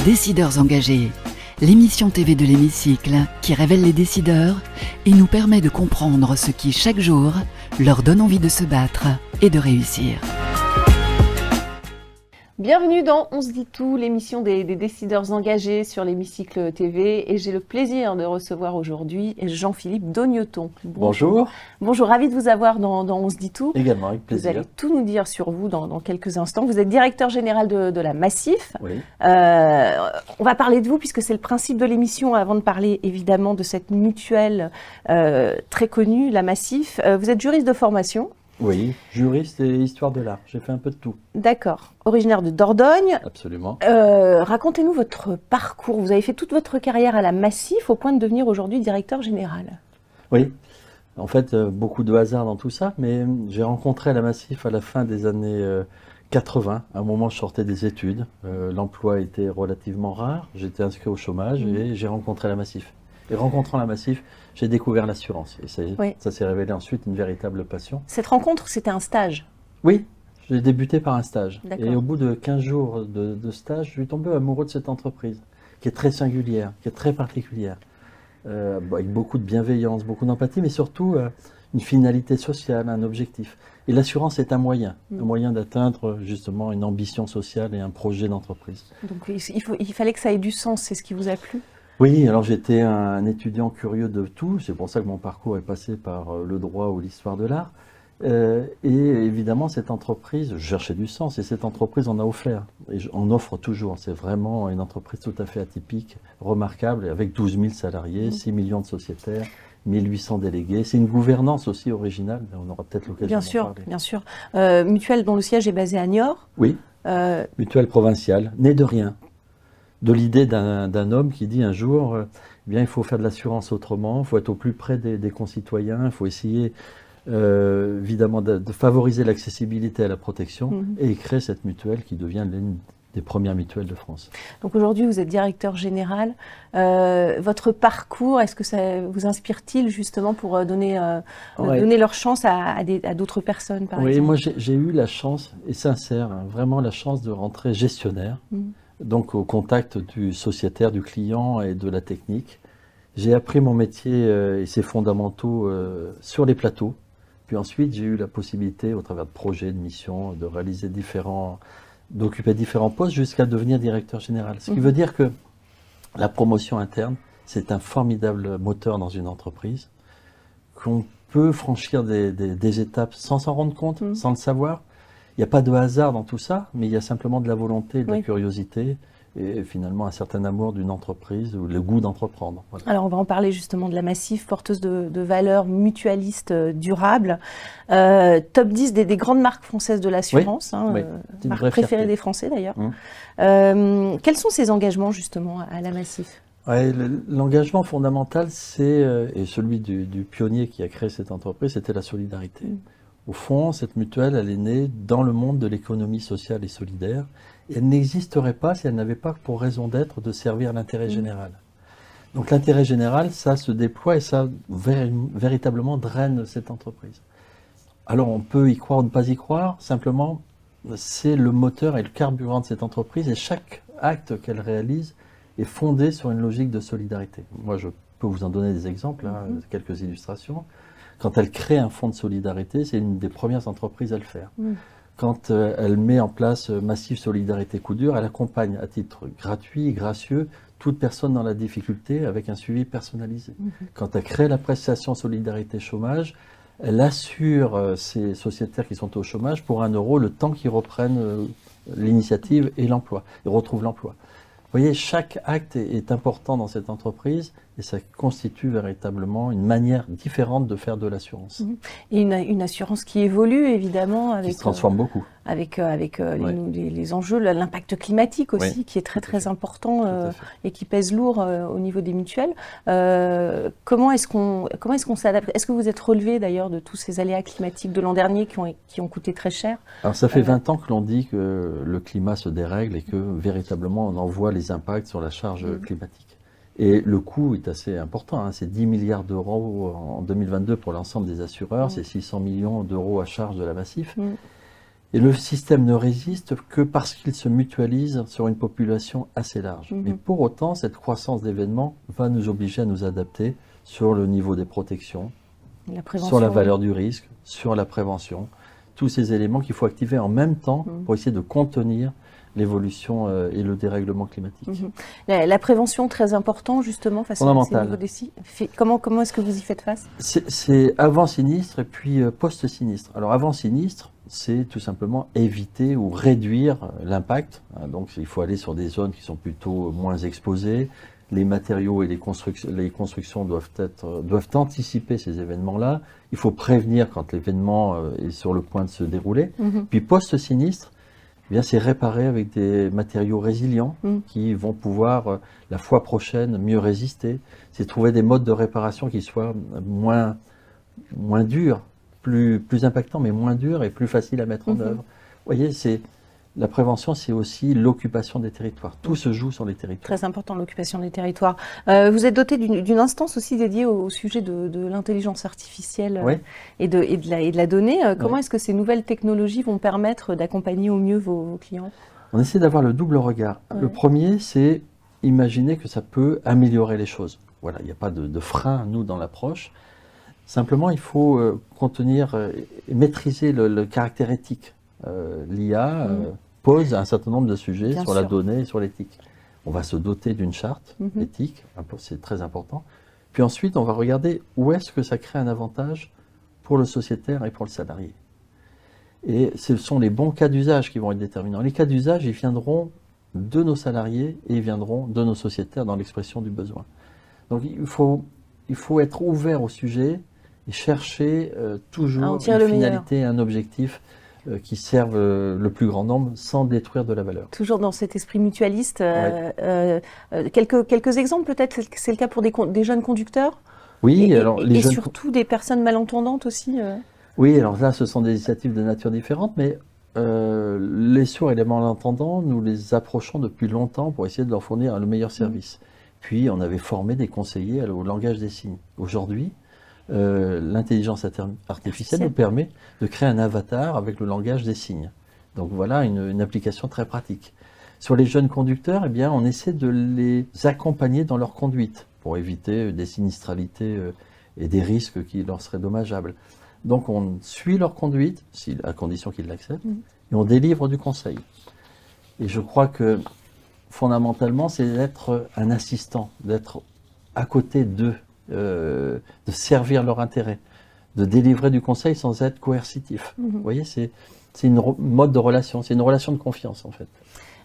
Décideurs engagés, l'émission TV de l'Hémicycle qui révèle les décideurs et nous permet de comprendre ce qui, chaque jour, leur donne envie de se battre et de réussir. Bienvenue dans On se dit tout, l'émission des décideurs engagés sur l'Hémicycle TV, et j'ai le plaisir de recevoir aujourd'hui Jean-Philippe Dogneton. Bonjour. Bonjour, ravi de vous avoir dans On se dit tout. Également, avec plaisir. Vous allez tout nous dire sur vous dans quelques instants. Vous êtes directeur général de la Massif. Oui. On va parler de vous puisque c'est le principe de l'émission, avant de parler évidemment de cette mutuelle très connue, la Massif. Vous êtes juriste de formation. Oui, juriste et histoire de l'art. J'ai fait un peu de tout. D'accord. Originaire de Dordogne. Absolument. Racontez-nous votre parcours. Vous avez fait toute votre carrière à la Massif au point de devenir aujourd'hui directeur général. Oui. En fait, beaucoup de hasard dans tout ça, mais j'ai rencontré la Massif à la fin des années 80. À un moment, je sortais des études. L'emploi était relativement rare. J'étais inscrit au chômage et j'ai rencontré la Massif. Et rencontrant la Massif, j'ai découvert l'assurance. Et ça s'est révélé ensuite une véritable passion. Cette rencontre, c'était un stage? Oui, j'ai débuté par un stage. D'accord. Et au bout de 15 jours de stage, je suis tombé amoureux de cette entreprise, qui est très singulière, qui est très particulière, avec beaucoup de bienveillance, beaucoup d'empathie, mais surtout une finalité sociale, un objectif. Et l'assurance est un moyen d'atteindre justement une ambition sociale et un projet d'entreprise. Donc il fallait que ça ait du sens, c'est ce qui vous a plu? Oui, alors j'étais un étudiant curieux de tout, c'est pour ça que mon parcours est passé par le droit ou l'histoire de l'art. Et évidemment, cette entreprise, je cherchais du sens, et cette entreprise en a offert. Et on offre toujours, c'est vraiment une entreprise tout à fait atypique, remarquable, avec 12 000 salariés, 6 millions de sociétaires, 1800 délégués. C'est une gouvernance aussi originale, on aura peut-être l'occasion d'en parler. Bien sûr. Mutuelle dont le siège est basé à Niort. Oui, mutuelle provinciale, née de rien. De l'idée d'un homme qui dit un jour, eh bien, il faut faire de l'assurance autrement, il faut être au plus près des concitoyens, il faut essayer évidemment de favoriser l'accessibilité à la protection et créer cette mutuelle qui devient l'une des premières mutuelles de France. Donc aujourd'hui, vous êtes directeur général. Votre parcours, est-ce que ça vous inspire-t-il justement pour donner leur chance à d'autres personnes, par exemple? Oui, moi j'ai eu la chance, et sincère, vraiment la chance de rentrer gestionnaire. Donc au contact du sociétaire, du client et de la technique. J'ai appris mon métier et ses fondamentaux sur les plateaux. Puis ensuite, j'ai eu la possibilité, au travers de projets, de missions, de réaliser d'occuper différents postes jusqu'à devenir directeur général. Ce qui veut dire que la promotion interne, c'est un formidable moteur dans une entreprise, qu'on peut franchir des étapes sans s'en rendre compte, sans le savoir. Il n'y a pas de hasard dans tout ça, mais il y a simplement de la volonté, de la curiosité et finalement un certain amour d'une entreprise ou le goût d'entreprendre. Voilà. Alors on va en parler justement de la Massif, porteuse de valeurs mutualistes durables. Top 10 des grandes marques françaises de l'assurance, marque préférée des Français d'ailleurs. Quels sont ces engagements justement à la Massif? L'engagement fondamental, et celui du pionnier qui a créé cette entreprise, c'était la solidarité. Au fond, cette mutuelle, elle est née dans le monde de l'économie sociale et solidaire. Et elle n'existerait pas si elle n'avait pas pour raison d'être de servir l'intérêt général. Donc l'intérêt général, ça se déploie et ça véritablement draine cette entreprise. Alors on peut y croire ou ne pas y croire, simplement c'est le moteur et le carburant de cette entreprise et chaque acte qu'elle réalise est fondé sur une logique de solidarité. Moi je peux vous en donner des exemples, quelques illustrations. Quand elle crée un fonds de solidarité, c'est une des premières entreprises à le faire. Quand elle met en place Massif Solidarité Coup Dur, elle accompagne à titre gratuit et gracieux toute personne dans la difficulté avec un suivi personnalisé. Quand elle crée la prestation Solidarité Chômage, elle assure ces sociétaires qui sont au chômage pour 1 € le temps qu'ils reprennent l'initiative et l'emploi, ils retrouvent l'emploi. Vous voyez, chaque acte est important dans cette entreprise et ça constitue véritablement une manière différente de faire de l'assurance. Et une assurance qui évolue évidemment. Qui se transforme beaucoup. Avec les enjeux, l'impact climatique aussi, qui est très important et qui pèse lourd au niveau des mutuelles. Comment est-ce qu'on s'adapte? Est-ce que vous êtes relevé d'ailleurs de tous ces aléas climatiques de l'an dernier qui ont coûté très cher? Alors ça fait 20 ans que l'on dit que le climat se dérègle et que véritablement on en voit les impacts sur la charge climatique. Et le coût est assez important, c'est 10 milliards d'euros en 2022 pour l'ensemble des assureurs, c'est 600 millions d'euros à charge de la Massif. Et le système ne résiste que parce qu'il se mutualise sur une population assez large. Mais pour autant, cette croissance d'événements va nous obliger à nous adapter sur le niveau des protections, sur la valeur du risque, sur la prévention. Tous ces éléments qu'il faut activer en même temps pour essayer de contenir l'évolution et le dérèglement climatique. La prévention, très important justement face à ces nouveaux défis. Comment est-ce que vous y faites face? C'est avant sinistre et puis post-sinistre. Alors avant sinistre, c'est tout simplement éviter ou réduire l'impact. Donc il faut aller sur des zones qui sont plutôt moins exposées. Les matériaux et les constructions doivent anticiper ces événements-là. Il faut prévenir quand l'événement est sur le point de se dérouler. Puis post-sinistre, eh bien, c'est réparer avec des matériaux résilients qui vont pouvoir, la fois prochaine, mieux résister. C'est trouver des modes de réparation qui soient moins durs, plus impactants, mais moins durs et plus faciles à mettre en œuvre. Vous voyez, la prévention, c'est aussi l'occupation des territoires. Tout se joue sur les territoires. Très important, l'occupation des territoires. Vous êtes doté d'une instance aussi dédiée au sujet de l'intelligence artificielle et de la donnée. Comment est-ce que ces nouvelles technologies vont permettre d'accompagner au mieux vos clients? On essaie d'avoir le double regard. Le premier, c'est imaginer que ça peut améliorer les choses. Voilà, il n'y a pas de frein, nous, dans l'approche. Simplement, il faut contenir et maîtriser le caractère éthique. L'IA pose un certain nombre de sujets sur la donnée et sur l'éthique. On va se doter d'une charte éthique, c'est très important. Puis ensuite, on va regarder où est-ce que ça crée un avantage pour le sociétaire et pour le salarié. Et ce sont les bons cas d'usage qui vont être déterminants. Les cas d'usage, ils viendront de nos salariés et ils viendront de nos sociétaires dans l'expression du besoin. Donc il faut être ouvert au sujet et chercher toujours une finalité, un objectif qui servent le plus grand nombre sans détruire de la valeur. Toujours dans cet esprit mutualiste. Quelques exemples peut-être, c'est le cas pour des jeunes conducteurs? Oui, et surtout des personnes malentendantes aussi. Oui, alors là, ce sont des initiatives de nature différente, mais les sourds et les malentendants, nous les approchons depuis longtemps pour essayer de leur fournir le meilleur service. Puis, on avait formé des conseillers au langage des signes. Aujourd'hui, l'intelligence artificielle nous permet de créer un avatar avec le langage des signes. Donc voilà une application très pratique. Sur les jeunes conducteurs, eh bien, on essaie de les accompagner dans leur conduite pour éviter des sinistralités et des risques qui leur seraient dommageables. Donc on suit leur conduite, à condition qu'ils l'acceptent, et on délivre du conseil. Et je crois que fondamentalement, c'est d'être un assistant, d'être à côté d'eux, de servir leur intérêt, de délivrer du conseil sans être coercitif. Vous voyez, c'est une mode de relation, c'est une relation de confiance en fait.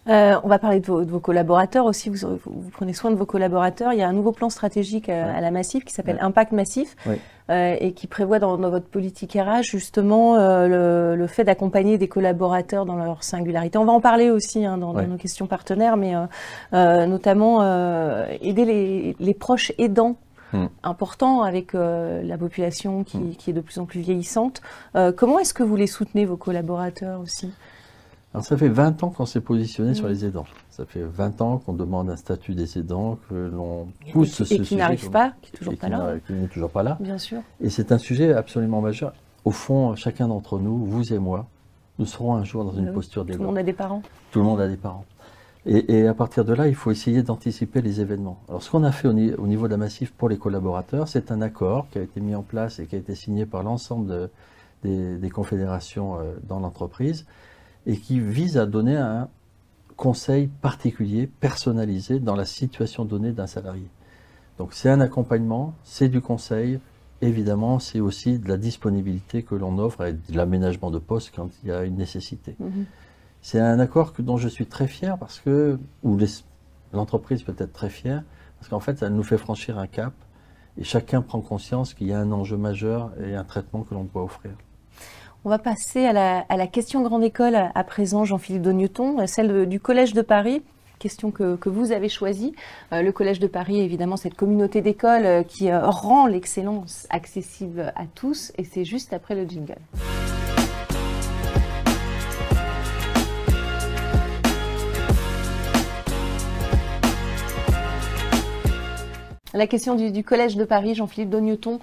On va parler de vos collaborateurs aussi, vous prenez soin de vos collaborateurs. Il y a un nouveau plan stratégique à la Massif qui s'appelle Impact Massif et qui prévoit dans votre politique RH justement le fait d'accompagner des collaborateurs dans leur singularité. On va en parler aussi dans nos questions partenaires, mais notamment aider les proches aidants. Important avec la population qui est de plus en plus vieillissante. Comment est-ce que vous les soutenez, vos collaborateurs aussi? Alors ça fait 20 ans qu'on s'est positionné sur les aidants. Ça fait 20 ans qu'on demande un statut des aidants, que l'on pousse ce sujet. Et qui n'arrive pas, qui n'est toujours pas là. Bien sûr. Et c'est un sujet absolument majeur. Au fond, chacun d'entre nous, vous et moi, nous serons un jour dans une posture d'aidant. Tout le monde a des parents. Tout le monde a des parents. Et à partir de là, il faut essayer d'anticiper les événements. Alors ce qu'on a fait au niveau de la Massif pour les collaborateurs, c'est un accord qui a été mis en place et qui a été signé par l'ensemble des confédérations dans l'entreprise et qui vise à donner un conseil particulier, personnalisé dans la situation donnée d'un salarié. Donc c'est un accompagnement, c'est du conseil, évidemment c'est aussi de la disponibilité que l'on offre et de l'aménagement de poste quand il y a une nécessité. C'est un accord dont je suis très fier parce que, ou l'entreprise peut être très fière, parce qu'en fait, elle nous fait franchir un cap et chacun prend conscience qu'il y a un enjeu majeur et un traitement que l'on doit offrir. On va passer à la question grande école à présent, Jean-Philippe Dogneton, celle du Collège de Paris. Question que vous avez choisie. Le Collège de Paris, évidemment, cette communauté d'écoles qui rend l'excellence accessible à tous. Et c'est juste après le jingle. La question du Collège de Paris, Jean-Philippe Dogneton.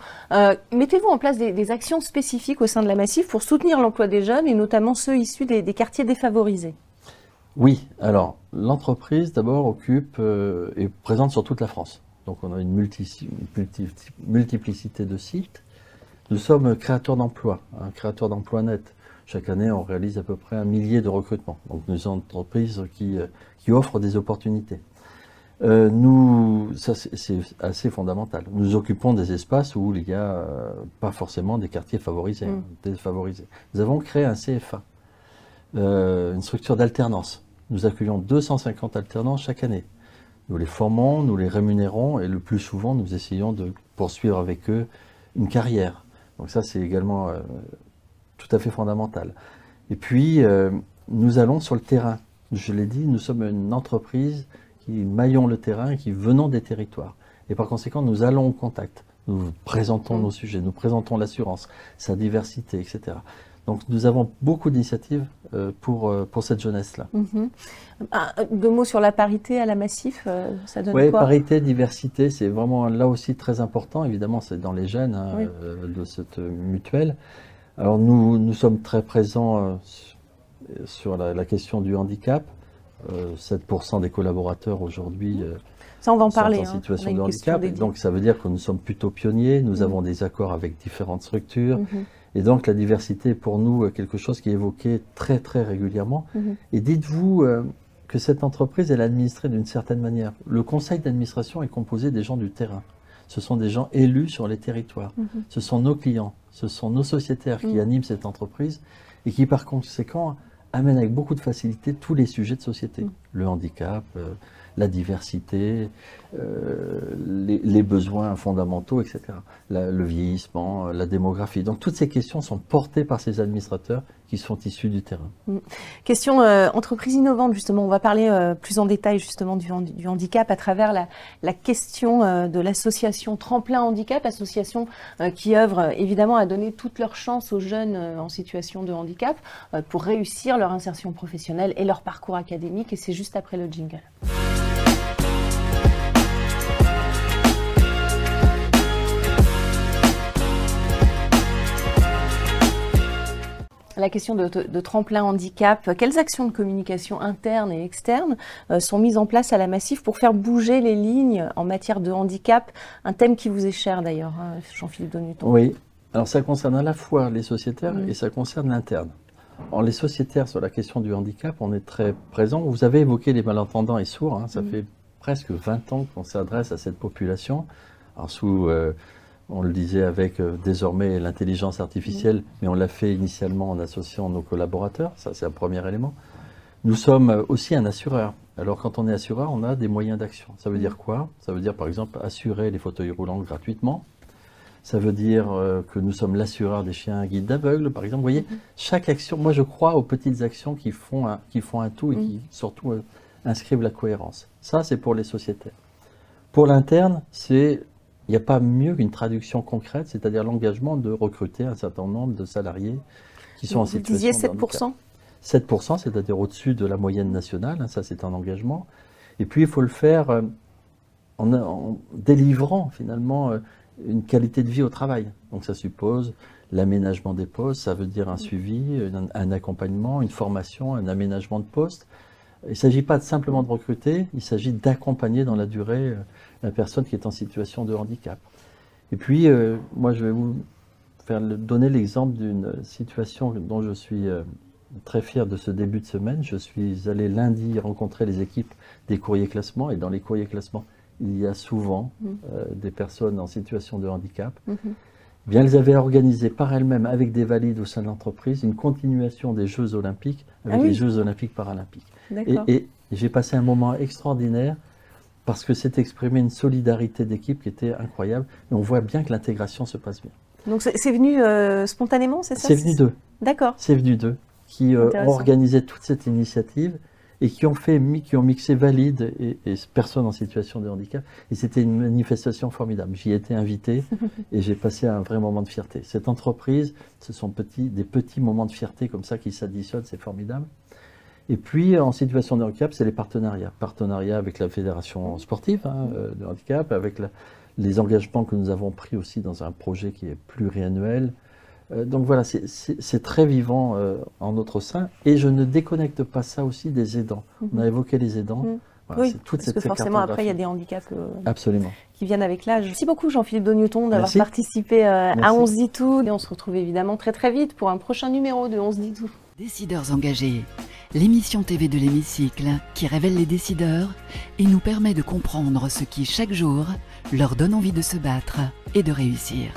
Mettez-vous en place des actions spécifiques au sein de la Massif pour soutenir l'emploi des jeunes et notamment ceux issus des quartiers défavorisés? Oui, alors l'entreprise d'abord occupe est présente sur toute la France. Donc on a une multiplicité de sites. Nous sommes créateurs d'emplois, un créateur d'emplois net. Chaque année, on réalise à peu près 1 millier de recrutements. Donc nous sommes une entreprise qui offre des opportunités. Ça c'est assez fondamental. Nous occupons des espaces où il n'y a pas forcément des quartiers favorisés, défavorisés. Nous avons créé un CFA, une structure d'alternance. Nous accueillons 250 alternants chaque année. Nous les formons, nous les rémunérons et le plus souvent, nous essayons de poursuivre avec eux une carrière. Donc ça, c'est également tout à fait fondamental. Et puis, nous allons sur le terrain. Je l'ai dit, nous sommes une entreprise qui maillons le terrain et qui venons des territoires. Et par conséquent, nous allons au contact. Nous présentons nos sujets, nous présentons l'assurance, sa diversité, etc. Donc nous avons beaucoup d'initiatives pour cette jeunesse-là. Deux mots sur la parité à la Massif, ça donne quoi? Oui, parité, diversité, c'est vraiment là aussi très important. Évidemment, c'est dans les gènes de cette mutuelle. Alors nous sommes très présents sur la question du handicap. 7% des collaborateurs aujourd'hui ça, on va en sont parler, en situation de handicap. Et donc ça veut dire que nous sommes plutôt pionniers. Nous avons des accords avec différentes structures. Et donc la diversité est pour nous quelque chose qui est évoqué très très régulièrement. Et dites-vous que cette entreprise elle est administrée d'une certaine manière. Le conseil d'administration est composé des gens du terrain. Ce sont des gens élus sur les territoires. Ce sont nos clients, ce sont nos sociétaires qui animent cette entreprise et qui par conséquent amènent avec beaucoup de facilité tous les sujets de société. Le handicap, la diversité, les besoins fondamentaux, etc. Le vieillissement, la démographie. Donc toutes ces questions sont portées par ces administrateurs qui sont issus du terrain. Question entreprise innovante, justement. On va parler plus en détail justement du handicap à travers la question de l'association Tremplin Handicap, association qui œuvre évidemment à donner toutes leurs chances aux jeunes en situation de handicap pour réussir leur insertion professionnelle et leur parcours académique. Et c'est juste après le jingle. La question de Tremplin Handicap, quelles actions de communication internes et externes sont mises en place à la Massif pour faire bouger les lignes en matière de handicap? Un thème qui vous est cher d'ailleurs, Jean-Philippe Dogneton. Oui, alors ça concerne à la fois les sociétaires et ça concerne l'interne. Alors les sociétaires, sur la question du handicap, on est très présents. Vous avez évoqué les malentendants et sourds, ça fait presque 20 ans qu'on s'adresse à cette population. Alors on le disait avec désormais l'intelligence artificielle, mais on l'a fait initialement en associant nos collaborateurs, ça c'est un premier élément. Nous sommes aussi un assureur. Alors quand on est assureur, on a des moyens d'action. Ça veut dire quoi? Ça veut dire par exemple assurer les fauteuils roulants gratuitement. Ça veut dire que nous sommes l'assureur des chiens guides d'aveugles, par exemple. Vous voyez, chaque action, moi je crois aux petites actions qui font un tout et qui surtout inscrivent la cohérence. Ça c'est pour les sociétaires. Pour l'interne, il n'y a pas mieux qu'une traduction concrète, c'est-à-dire l'engagement de recruter un certain nombre de salariés qui sont en situation de handicap. Vous disiez 7%? 7%, c'est-à-dire au-dessus de la moyenne nationale, ça c'est un engagement. Et puis il faut le faire en délivrant finalement une qualité de vie au travail. Donc ça suppose l'aménagement des postes, ça veut dire un suivi, un accompagnement, une formation, un aménagement de poste. Il ne s'agit pas simplement de recruter, il s'agit d'accompagner dans la durée la personne qui est en situation de handicap. Et puis, moi, je vais vous donner l'exemple d'une situation dont je suis très fier de ce début de semaine. Je suis allé lundi rencontrer les équipes des courriers classements, et dans les courriers classements, il y a souvent des personnes en situation de handicap. Bien, elles avaient organisé par elles-mêmes, avec des valides au sein de l'entreprise, une continuation des Jeux Olympiques avec les Jeux Olympiques Paralympiques. Et j'ai passé un moment extraordinaire parce que c'est exprimé une solidarité d'équipe qui était incroyable. Et on voit bien que l'intégration se passe bien. Donc c'est venu spontanément, c'est ça? C'est venu d'eux. D'accord. C'est venu d'eux qui ont organisé toute cette initiative et qui ont mixé valides et personnes en situation de handicap. Et c'était une manifestation formidable. J'y étais invité et j'ai passé un vrai moment de fierté. Cette entreprise, ce sont des petits moments de fierté comme ça qui s'additionnent, c'est formidable. Et puis, en situation de handicap, c'est les partenariats. Partenariats avec la fédération sportive de handicap, avec les engagements que nous avons pris aussi dans un projet qui est pluriannuel. Donc voilà, c'est très vivant en notre sein, et je ne déconnecte pas ça aussi des aidants. On a évoqué les aidants. Voilà, oui, parce que forcément après il y a des handicaps absolument qui viennent avec l'âge. Merci beaucoup Jean-Philippe Donnewton d'avoir participé à On se dit tout. Et on se retrouve évidemment très très vite pour un prochain numéro de On se dit tout. Décideurs engagés, l'émission TV de l'Hémicycle qui révèle les décideurs et nous permet de comprendre ce qui chaque jour leur donne envie de se battre et de réussir.